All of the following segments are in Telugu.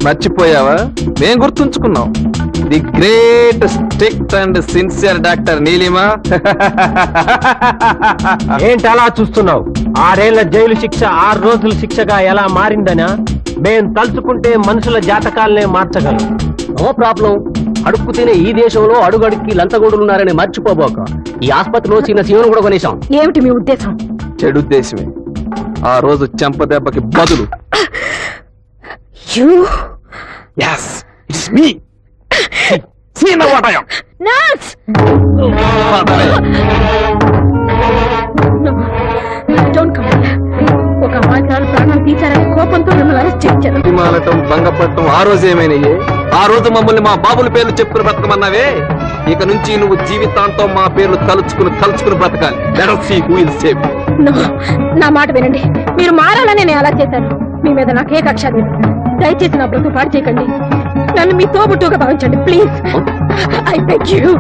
మర్చిపోయావా? మేం గుర్తుంచుకున్నాం. The great strict and sincere doctor Neelima. ఏంటి అలా చూస్తున్నావు? 6 ఏళ్ల జైలు శిక్ష 6 రోజుల శిక్షగా ఎలా మారిందనా? మేం తలుచుకుంటే మనుషుల జాతకాలనే మార్చగలం. No problem. అడుక్కు తినే ఈ దేశంలో అడుగడుక్కి లంచగొడులున్నారని మర్చిపోబోక. ఈ ఆసుపత్రిలో చిన్న సీమను కూడా కొనేశాం. ఏమిటి మీ ఉద్దేశం? చెడు ఉద్దేశమే. ఆ రోజు చెంప దెబ్బకి బదులు. Yes, it's me. See now what I am. Nurse! Don't come here. ఒక అమాయకురాలు ప్రాణాలు తీశారని కోపంతో మిమ్మల్ని అరెస్ట్ చేయించారు. హిమాలటం భంగపడటం ఆ రోజు ఏమైనాయే? ఆ రోజు మమ్మల్ని మా బాబుల పేర్లు చెప్పుకుని బ్రతకమన్నావే. ఇక నుంచి నువ్వు జీవితాంతం మా పేర్లు తలుచుకుని బ్రతకాలి. Let us see who will save you. No, నా మాట వినండి. మీరు మారాలని నేను అలా చేశాను. మీ మీద నాకే కక్ష లేదు. దయచేసి నా బ్రతుకు పాడు చేయకండి. నన్ను మీ తోబుట్టుగా భావించండి ప్లీజ్. I beg you.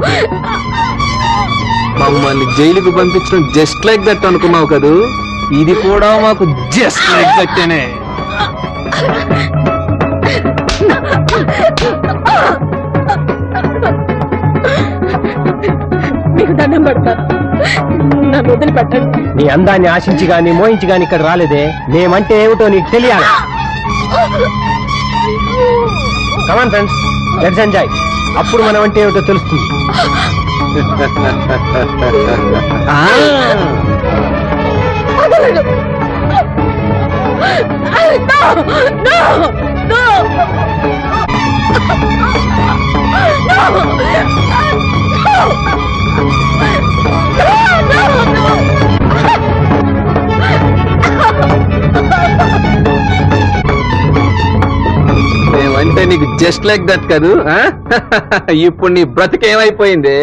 మమ్మల్ని జైలుకు పంపించడం జస్ట్ లైక్ దట్ అనుకున్నావు కదూ? ఇది కూడా మాకు జస్ట్ లైక్ దట్టేనే. మీకు దండం పడతాను. నన్ను వదిలిపెట్టండి. నీ అందాన్ని ఆశించి గాని మోహించి గాని ఇక్కడ రాలేదే. మేమంటే ఏమిటో నీకు తెలియాలి. Come on friends, let's enjoy. అప్పుడు మనం అంటే ఏమిటో తెలుస్తుంది. వదలడు. No! No! No! మేమంటే నీకు జస్ట్ లైక్ దట్ కాదు. ఇప్పుడు నీ బ్రతికేమైపోయింది?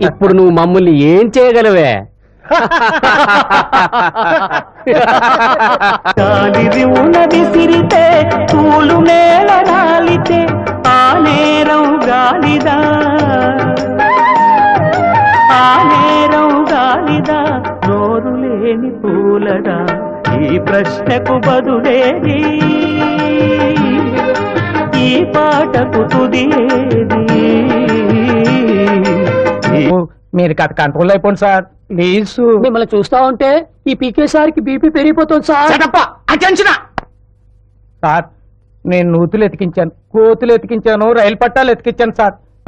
ఇప్పుడు నువ్వు మమ్మల్ని ఏం చేయగలవే? విసిరితే తూలు నేల రాలితే ఆ నేరం గాలిదా, ఆ నేరం గాలిదా, నోరు లేని పూలదా, ఈ ప్రశ్నకు బదులేది, ఈ పాటకు తుది ఏది? మీరు కథ కంట్రోల్ అయిపోండి సార్ ప్లీజ్. మిమ్మల్ని చూస్తా ఉంటే ఈ పీకే సార్కి బీపీ పెరిగిపోతుంది సార్. సార్ నేను నూతులు ఎతికించాను, కోతులు ఎతికించాను, రైలు పట్టాలు ఎతికించాను సార్.